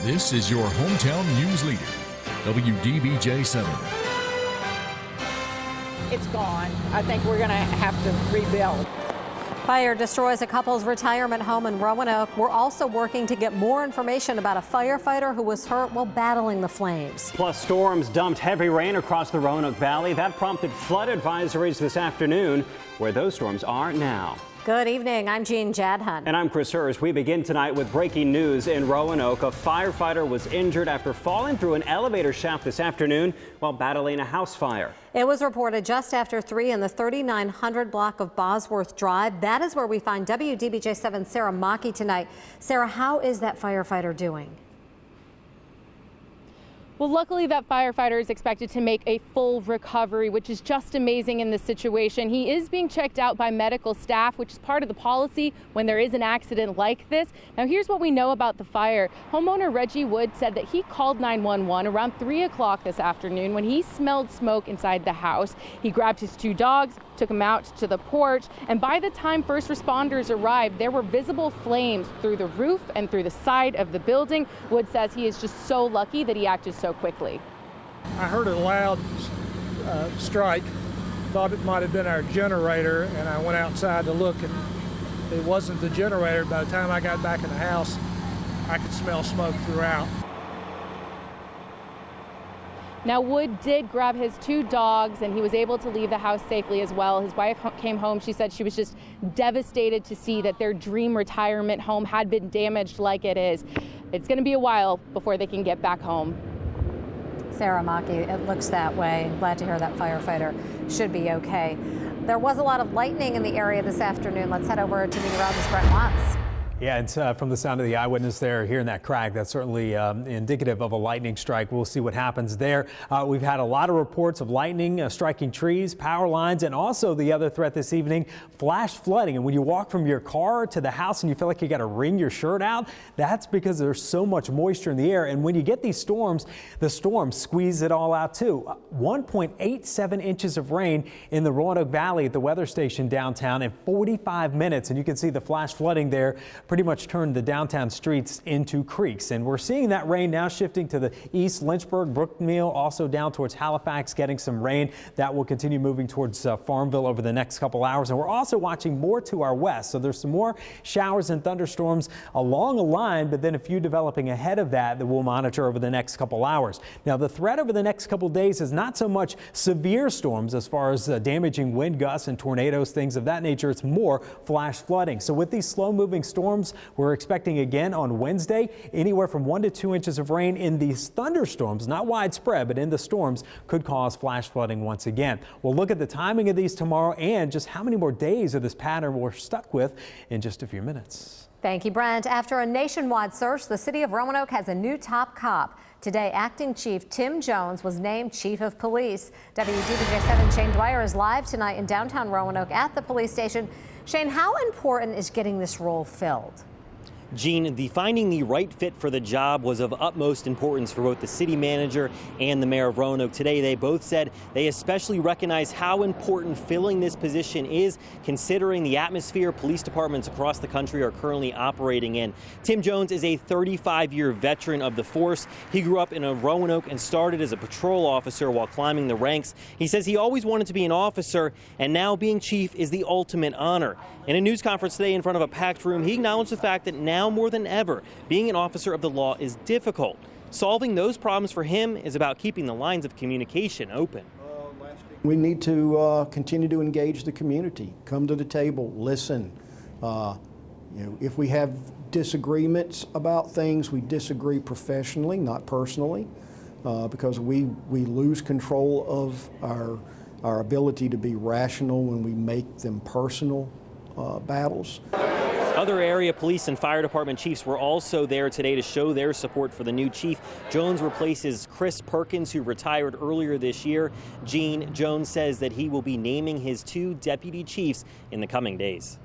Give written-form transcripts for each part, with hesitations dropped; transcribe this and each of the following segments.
This is your hometown news leader, WDBJ 7. It's gone. I think we're going to have to rebuild. Fire destroys a couple's retirement home in Roanoke. We're also working to get more information about a firefighter who was hurt while battling the flames. Plus, storms dumped heavy rain across the Roanoke Valley. That prompted flood advisories this afternoon. Where those storms are now. Good evening. I'm Jean Jadhunt. And I'm Chris Hurst. We begin tonight with breaking news in Roanoke. A firefighter was injured after falling through an elevator shaft this afternoon while battling a house fire. It was reported just after 3 in the 3900 block of Bosworth Drive. That is where we find WDBJ 7 Sarah Mackey tonight. Sarah, how is that firefighter doing? Well, luckily that firefighter is expected to make a full recovery, which is just amazing in this situation. He is being checked out by medical staff, which is part of the policy when there is an accident like this. Now, here's what we know about the fire. Homeowner Reggie Wood said that he called 911 around 3 o'clock this afternoon when he smelled smoke inside the house. He grabbed his 2 dogs, took them out to the porch, and by the time first responders arrived, there were visible flames through the roof and through the side of the building. Wood says he is just so lucky that he acted so quickly. I heard a loud strike, thought it might have been our generator, and I went outside to look, and it wasn't the generator. By the time I got back in the house, I could smell smoke throughout. Now, Wood did grab his 2 dogs, and he was able to leave the house safely as well. His wife came home. She said she was just devastated to see that their dream retirement home had been damaged like it is. It's going to be a while before they can get back home. Sarah Mackey, it looks that way. Glad to hear that firefighter should be okay. There was a lot of lightning in the area this afternoon. Let's head over to meteorologist Brent Watts. Yeah, it's from the sound of the eyewitness there hearing that crack. That's certainly indicative of a lightning strike. We'll see what happens there. We've had a lot of reports of lightning striking trees, power lines, and also the other threat this evening, flash flooding. And when you walk from your car to the house and you feel like you got to wring your shirt out, that's because there's so much moisture in the air. And when you get these storms, the storms squeeze it all out too. 1.87 inches of rain in the Roanoke Valley at the weather station downtown in 45 minutes. And you can see the flash flooding there pretty much turned the downtown streets into creeks. And we're seeing that rain now shifting to the east, Lynchburg, Brookmeal, also down towards Halifax, getting some rain. That will continue moving towards Farmville over the next couple hours. And we're also watching more to our west. So there's some more showers and thunderstorms along a line, but then a few developing ahead of that we'll monitor over the next couple hours. Now, the threat over the next couple days is not so much severe storms as far as damaging wind gusts and tornadoes, things of that nature. It's more flash flooding. So with these slow moving storms, we're expecting again on Wednesday anywhere from 1 to 2 inches of rain in these thunderstorms, not widespread, but in the storms could cause flash flooding once again. We'll look at the timing of these tomorrow and just how many more days of this pattern we're stuck with in just a few minutes. Thank you, Brent. After a nationwide search, the city of Roanoke has a new top cop. Today, Acting Chief Tim Jones was named Chief of Police. WDBJ 7 Shane Dwyer is live tonight in downtown Roanoke at the police station. Shane, how important is getting this role filled? Jean, finding the right fit for the job was of utmost importance for both the city manager and the mayor of Roanoke. Today, they both said they especially recognize how important filling this position is, considering the atmosphere police departments across the country are currently operating in. Tim Jones is a 35-year veteran of the force. He grew up in Roanoke and started as a patrol officer while climbing the ranks. He says he always wanted to be an officer, and now being chief is the ultimate honor. In a news conference today in front of a packed room, he acknowledged the fact that now more than ever, being an officer of the law is difficult. Solving those problems for him is about keeping the lines of communication open. We need to continue to engage the community, come to the table, listen. If we have disagreements about things, we disagree professionally, not personally, because we lose control of our ability to be rational when we make them personal battles. Other area police and fire department chiefs were also there today to show their support for the new chief. Jones replaces Chris Perkins, who retired earlier this year. Jones says that he will be naming his 2 deputy chiefs in the coming days.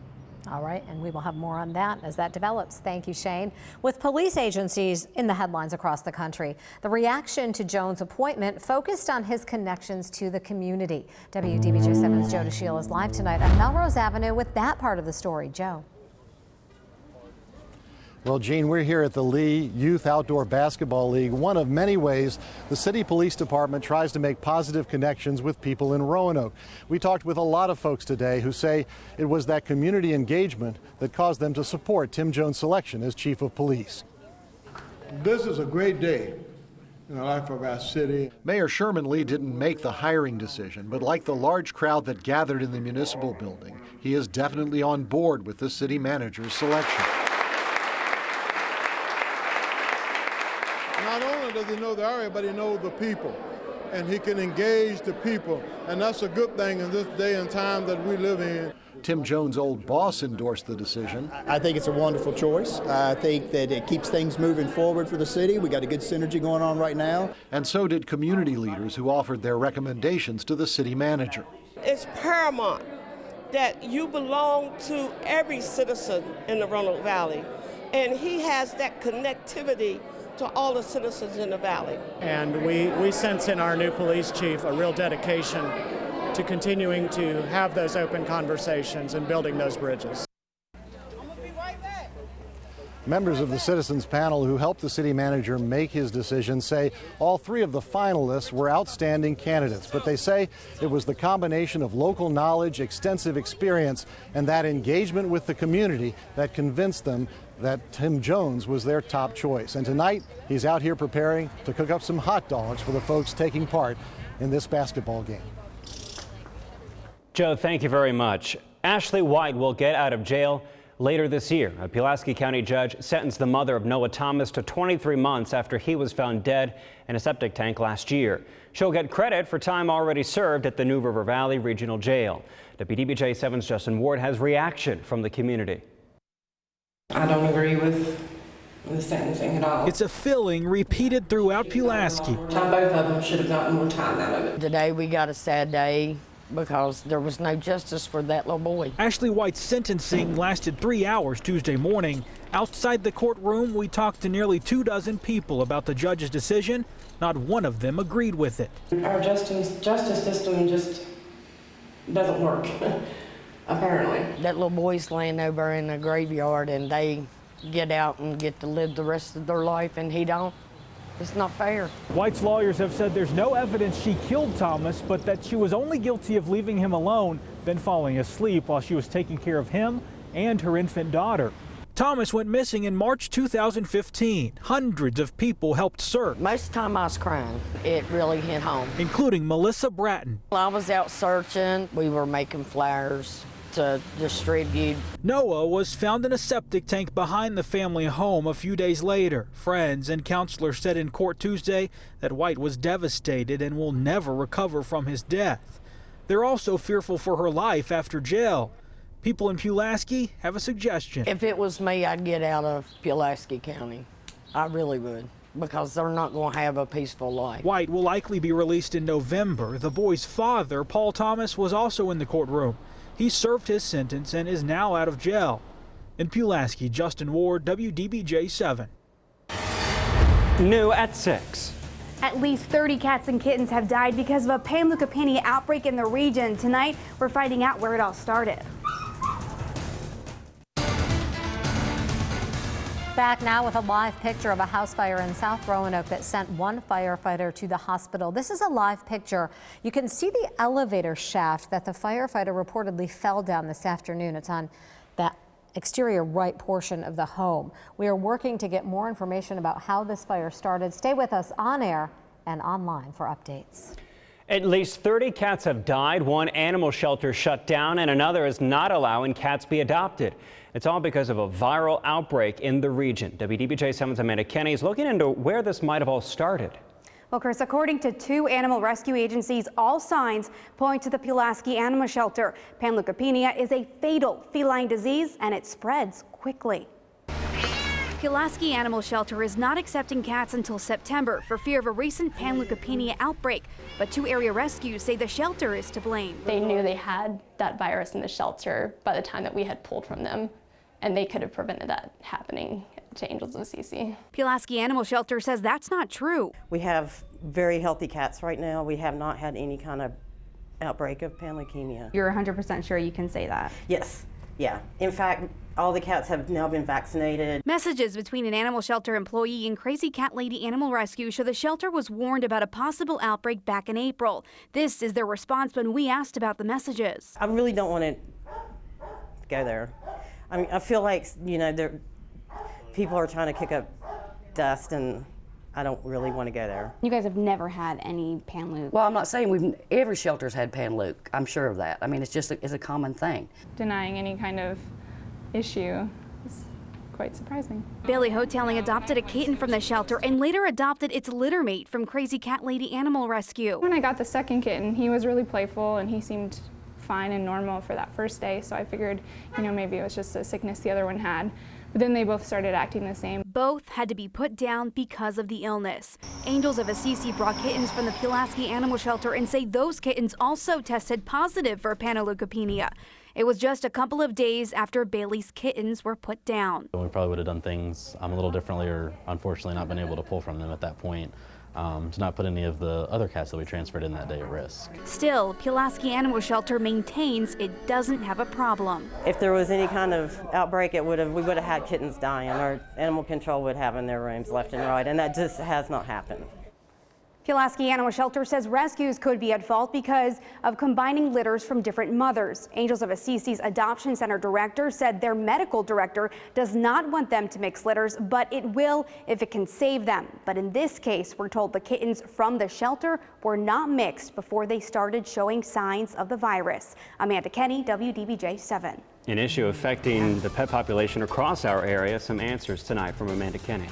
All right, and we will have more on that as that develops. Thank you, Shane. With police agencies in the headlines across the country, the reaction to Jones' appointment focused on his connections to the community. WDBJ 7's Joe DeShiel is live tonight on Melrose Avenue with that part of the story. Joe. Well, Gene, we're here at the Lee Youth Outdoor Basketball League, one of many ways the city police department tries to make positive connections with people in Roanoke. We talked with a lot of folks today who say it was that community engagement that caused them to support Tim Jones' selection as chief of police. This is a great day in the life of our city. Mayor Sherman Lee didn't make the hiring decision, but like the large crowd that gathered in the municipal building, he is definitely on board with the city manager's selection. Not only does he know the area, but he knows the people, and he can engage the people, and that's a good thing in this day and time that we live in. Tim Jones' old boss endorsed the decision. I think it's a wonderful choice. I think that it keeps things moving forward for the city. We got a good synergy going on right now. And so did community leaders who offered their recommendations to the city manager. It's paramount that you belong to every citizen in the Roanoke Valley, and he has that connectivity to all the citizens in the valley. And we sense in our new police chief a real dedication to continuing to have those open conversations and building those bridges. Members of the citizens panel who helped the city manager make his decision say all three of the finalists were outstanding candidates, but they say it was the combination of local knowledge, extensive experience, and that engagement with the community that convinced them that Tim Jones was their top choice. And tonight, he's out here preparing to cook up some hot dogs for the folks taking part in this basketball game. Joe, thank you very much. Ashley White will get out of jail later this year. A Pulaski County judge sentenced the mother of Noah Thomas to 23 months after he was found dead in a septic tank last year. She'll get credit for time already served at the New River Valley Regional Jail. WDBJ 7's Justin Ward has reaction from the community. I don't agree with the sentencing at all. It's a feeling repeated throughout Pulaski. Both of them should have gotten more time out of it. Today we got a sad day because there was no justice for that little boy. Ashley White's sentencing lasted 3 hours Tuesday morning. Outside the courtroom, we talked to nearly 24 people about the judge's decision. Not one of them agreed with it. Our justice system just doesn't work, apparently. That little boy's laying over in a graveyard and they get out and get to live the rest of their life and he don't. It's not fair. White's lawyers have said there's no evidence she killed Thomas, but that she was only guilty of leaving him alone, then falling asleep while she was taking care of him and her infant daughter. Thomas went missing in March 2015. Hundreds of people helped search. Most of the time I was crying. It really hit home. Including Melissa Bratton. I was out searching. We were making flyers to distribute. Noah was found in a septic tank behind the family home a few days later. Friends and counselors said in court Tuesday that White was devastated and will never recover from his death. They're also fearful for her life after jail. People in Pulaski have a suggestion. If it was me, I'd get out of Pulaski County. I really would, because they're not going to have a peaceful life. White will likely be released in November. The boy's father, Paul Thomas, was also in the courtroom. He served his sentence and is now out of jail. In Pulaski, Justin Ward, WDBJ 7. New at 6. At least 30 cats and kittens have died because of a panleukopenia outbreak in the region. Tonight, we're finding out where it all started. Back now with a live picture of a house fire in South Roanoke that sent one firefighter to the hospital. This is a live picture. You can see the elevator shaft that the firefighter reportedly fell down this afternoon. It's on that exterior right portion of the home. We are working to get more information about how this fire started. Stay with us on air and online for updates. At least 30 cats have died, one animal shelter shut down, and another is not allowing cats be adopted. It's all because of a viral outbreak in the region. WDBJ 7's Amanda Kenny is looking into where this might have all started. Well, Chris, according to 2 animal rescue agencies, all signs point to the Pulaski Animal Shelter. Panleukopenia is a fatal feline disease and it spreads quickly. Pulaski Animal Shelter is not accepting cats until September for fear of a recent panleukopenia outbreak, but 2 area rescues say the shelter is to blame. They knew they had that virus in the shelter by the time that we had pulled from them, and they could have prevented that happening to Angels of Assisi. Pulaski Animal Shelter says that's not true. We have very healthy cats right now. We have not had any kind of outbreak of panleukopenia. You're 100% sure you can say that? Yes. Yeah. In fact, All the cats have now been vaccinated. Messages between an animal shelter employee and Crazy Cat Lady Animal Rescue show the shelter was warned about a possible outbreak back in April. This is their response when we asked about the messages. I really don't want to go there. I mean, I feel like, you know, people are trying to kick up dust, and I don't really want to go there. You guys have never had any Pan-Luke? Well, I'm not saying every shelter's had Pan-Luke. I'm sure of that. I mean, it's a common thing. Denying any kind of issue is quite surprising. Bailey Hoteling adopted a kitten from the shelter and later adopted its litter mate from Crazy Cat Lady Animal Rescue. When I got the second kitten, he was really playful and he seemed fine and normal for that first day, so I figured, you know, maybe it was just a sickness the other one had. But then they both started acting the same. Both had to be put down because of the illness. Angels of Assisi brought kittens from the Pulaski Animal Shelter and say those kittens also tested positive for panleukopenia. It was just a couple of days after Bailey's kittens were put down. We probably would have done things a little differently, or unfortunately not been able to pull from them at that point. To not put any of the other cats that we transferred in that day at risk. Still, Pulaski Animal Shelter maintains it doesn't have a problem. If there was any kind of outbreak, we would have had kittens dying, or animal control would have in their rooms left and right, and that just has not happened. Pulaski Animal Shelter says rescues could be at fault because of combining litters from different mothers. Angels of Assisi's Adoption Center director said their medical director does not want them to mix litters, but it will if it can save them. But in this case, we're told the kittens from the shelter were not mixed before they started showing signs of the virus. Amanda Kenny, WDBJ 7. An issue affecting the pet population across our area. Some answers tonight from Amanda Kenny.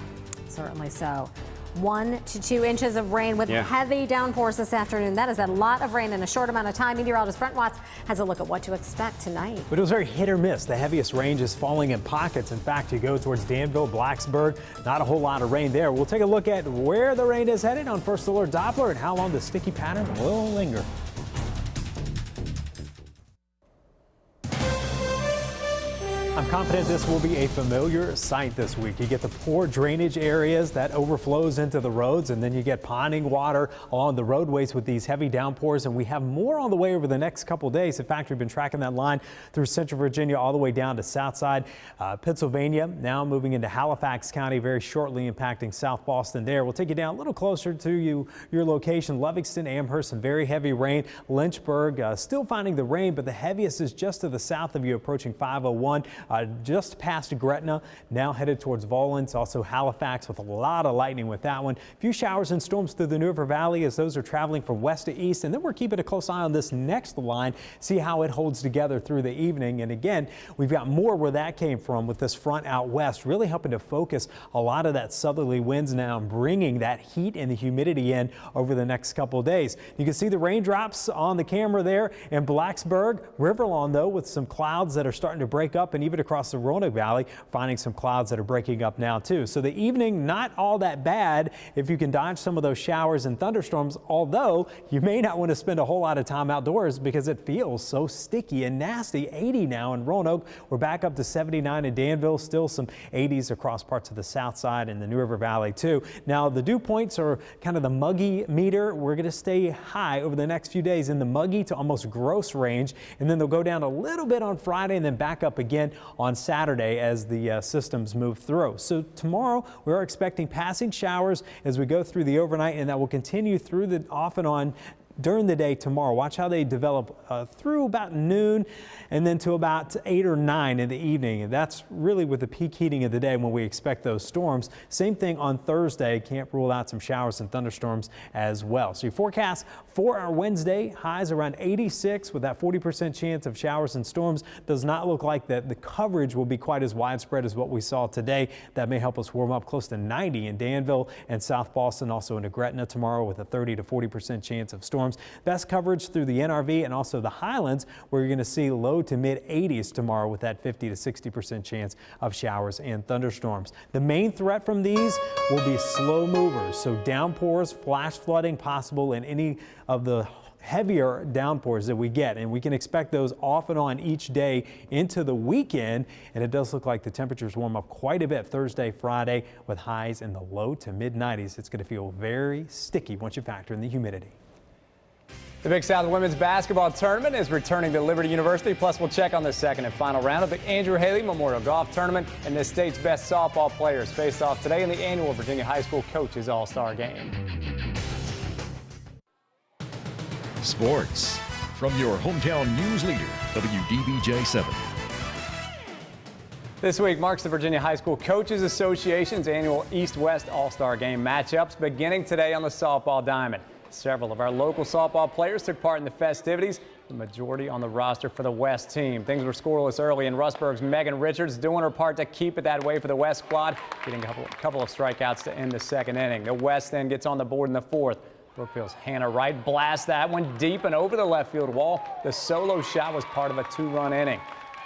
Certainly so. 1 to 2 inches of rain with heavy downpours this afternoon. That is a lot of rain in a short amount of time. Meteorologist Brent Watts has a look at what to expect tonight. But it was very hit or miss. The heaviest rain is falling in pockets. In fact, you go towards Danville, Blacksburg, not a whole lot of rain there. We'll take a look at where the rain is headed on First Alert Doppler and how long the sticky pattern will linger. I'm confident this will be a familiar sight this week. You get the poor drainage areas that overflows into the roads, and then you get ponding water along the roadways with these heavy downpours, and we have more on the way over the next couple days. In fact, we've been tracking that line through Central Virginia all the way down to Southside Pennsylvania, now moving into Halifax County very shortly, impacting South Boston there. We'll take you down a little closer to your location, Livingston, Amherst, some very heavy rain. Lynchburg still finding the rain, but the heaviest is just to the south of you, approaching 501. Just past Gretna, now headed towards Volans, also Halifax with a lot of lightning with that one. A few showers and storms through the New River Valley as those are traveling from west to east. And then we're keeping a close eye on this next line, see how it holds together through the evening. And again, we've got more where that came from with this front out west, really helping to focus a lot of that southerly winds now, bringing that heat and the humidity in over the next couple of days. You can see the raindrops on the camera there in Blacksburg. Riverlawn, though, with some clouds that are starting to break up, and even across the Roanoke Valley, finding some clouds that are breaking up now too. So the evening, not all that bad if you can dodge some of those showers and thunderstorms, although you may not want to spend a whole lot of time outdoors because it feels so sticky and nasty. 80 now in Roanoke. We're back up to 79 in Danville. Still some 80s across parts of the south side and the New River Valley too. Now the dew points are kind of the muggy meter. We're going to stay high over the next few days in the muggy to almost gross range, and then they'll go down a little bit on Friday and then back up again on Saturday as the systems move through. So tomorrow we are expecting passing showers as we go through the overnight, and that will continue through the off and on during the day tomorrow. Watch how they develop through about noon and then to about 8 or 9 in the evening. And that's really with the peak heating of the day when we expect those storms. Same thing on Thursday. Can't rule out some showers and thunderstorms as well. So your forecast for our Wednesday, highs around 86 with that 40% chance of showers and storms. Does not look like that the coverage will be quite as widespread as what we saw today. That may help us warm up close to 90 in Danville and South Boston, also into Gretna tomorrow with a 30 to 40% chance of storms. Best coverage through the NRV and also the Highlands, where you're going to see low to mid 80s tomorrow with that 50 to 60% chance of showers and thunderstorms. The main threat from these will be slow movers, so downpours, flash flooding possible in any of the heavier downpours that we get, and we can expect those off and on each day into the weekend. And it does look like the temperatures warm up quite a bit Thursday, Friday, with highs in the low to mid 90s. It's going to feel very sticky once you factor in the humidity. The Big South Women's Basketball Tournament is returning to Liberty University. Plus, we'll check on the second and final round of the Andrew Haley Memorial Golf Tournament, and this state's best softball players face off today in the annual Virginia High School Coaches All-Star Game. Sports from your hometown news leader, WDBJ 7. This week marks the Virginia High School Coaches Association's annual East-West All-Star Game matchups beginning today on the softball diamond. Several of our local softball players took part in the festivities, the majority on the roster for the West team. Things were scoreless early, and Rustburg's Megan Richards doing her part to keep it that way for the West squad, getting a couple of strikeouts to end the second inning. The West then gets on the board in the fourth. Brookfield's Hannah Wright blasts that one deep and over the left field wall. The solo shot was part of a two-run inning.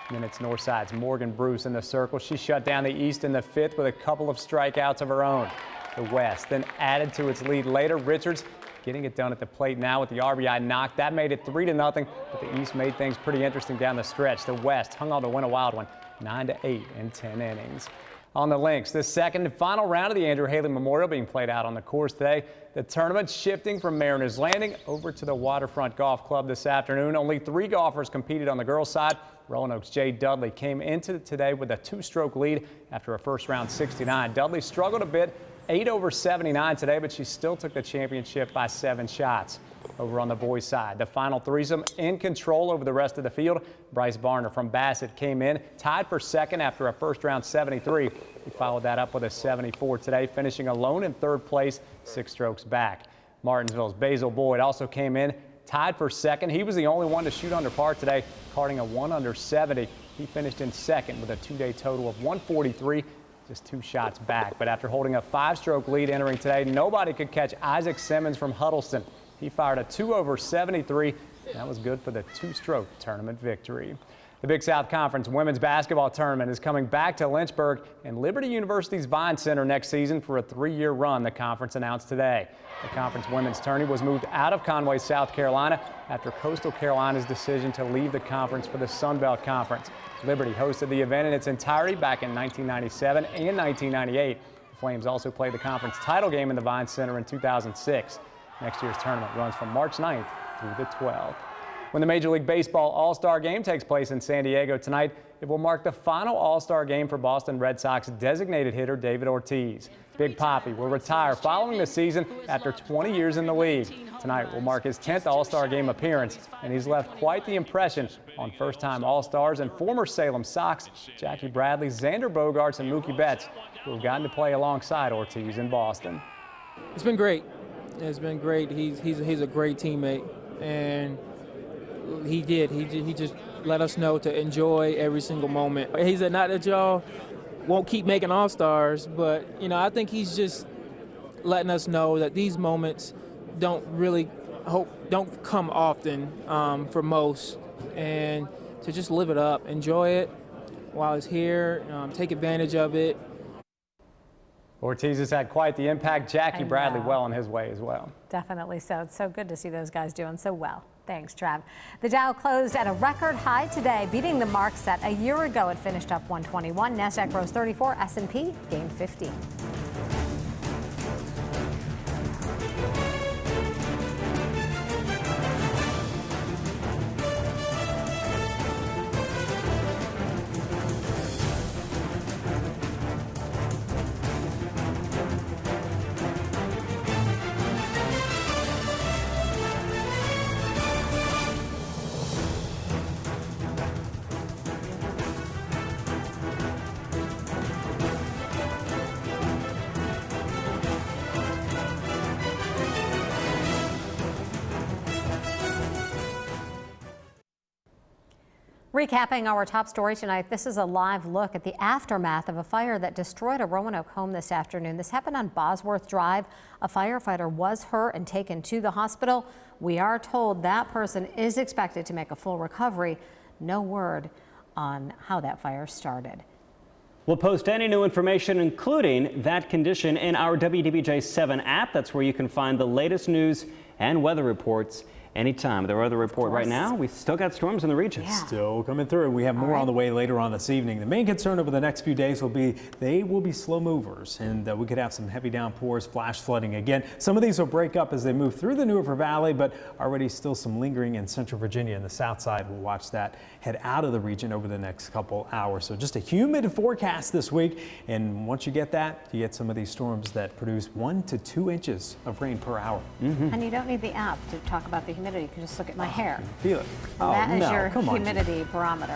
And then it's Northside's Morgan Bruce in the circle. She shut down the East in the fifth with a couple of strikeouts of her own. The West then added to its lead later. Richards getting it done at the plate now with the RBI knock. That made it 3-0, but the East made things pretty interesting down the stretch. The West hung on to win a wild one, 9-8 in 10 innings. On the links, the second and final round of the Andrew Haley Memorial being played out on the course today. The tournament shifting from Mariners Landing over to the Waterfront Golf Club this afternoon. Only 3 golfers competed on the girls' side. Roanoke's Jay Dudley came into today with a 2-stroke lead after a first round 69. Dudley struggled a bit, 8 over 79 today, but she still took the championship by 7 shots. Over on the boys' side, the final threesome in control over the rest of the field. Bryce Barner from Bassett came in, tied for second after a first round 73. He followed that up with a 74 today, finishing alone in third place, 6 strokes back. Martinsville's Basil Boyd also came in, tied for second. He was the only one to shoot under par today, carding a 1 under 70. He finished in second with a 2-day total of 143. Just 2 shots back. But after holding a 5-stroke lead entering today, nobody could catch Isaac Simmons from Huddleston. He fired a 2 over 73. That was good for the 2-stroke tournament victory. The Big South Conference Women's Basketball Tournament is coming back to Lynchburg and Liberty University's Vine Center next season for a 3-year run, the conference announced today. The conference women's tourney was moved out of Conway, South Carolina after Coastal Carolina's decision to leave the conference for the Sun Belt Conference. Liberty hosted the event in its entirety back in 1997 and 1998. The Flames also played the conference title game in the Vine Center in 2006. Next year's tournament runs from March 9th through the 12th. When the Major League Baseball All-Star Game takes place in San Diego tonight, it will mark the final All-Star Game for Boston Red Sox designated hitter David Ortiz. Big Papi will retire following the season after 20 years in the league. Tonight will mark his 10th All-Star Game appearance, and he's left quite the impression on first-time All-Stars and former Salem Sox Jackie Bradley, Xander Bogaerts, and Mookie Betts, who have gotten to play alongside Ortiz in Boston. It's been great. It's been great. He's a great teammate, and he just let us know to enjoy every single moment. He said not that y'all won't keep making All-Stars, but I think he's just letting us know that these moments don't come often for most, and to just live it up, enjoy it while it's here, take advantage of it. Ortiz has had quite the impact. Jackie Bradley well on his way as well. Definitely so. It's so good to see those guys doing so well. Thanks, Trav. The Dow closed at a record high today, beating the mark set a year ago. It finished up 121. NASDAQ rose 34. S&P gained 50. Recapping our top story tonight, this is a live look at the aftermath of a fire that destroyed a Roanoke home this afternoon. This happened on Bosworth Drive. A firefighter was hurt and taken to the hospital. We are told that person is expected to make a full recovery. No word on how that fire started. We'll post any new information, including that condition, in our WDBJ 7 app. That's where you can find the latest news and weather reports anytime. The weather report right now, we still got storms in the region. Still coming through. We have more on the way later on this evening. The main concern over the next few days will be they will be slow movers, and we could have some heavy downpours, flash flooding again. Some of these will break up as they move through the New River Valley, but already still some lingering in central Virginia and the south side. We'll watch that head out of the region over the next couple hours. So just a humid forecast this week, and once you get that, you get some of these storms that produce 1 to 2 inches of rain per hour. And you don't need the app to talk about the humidity. You can just look at my hair. Feel it. That is your come on, humidity barometer.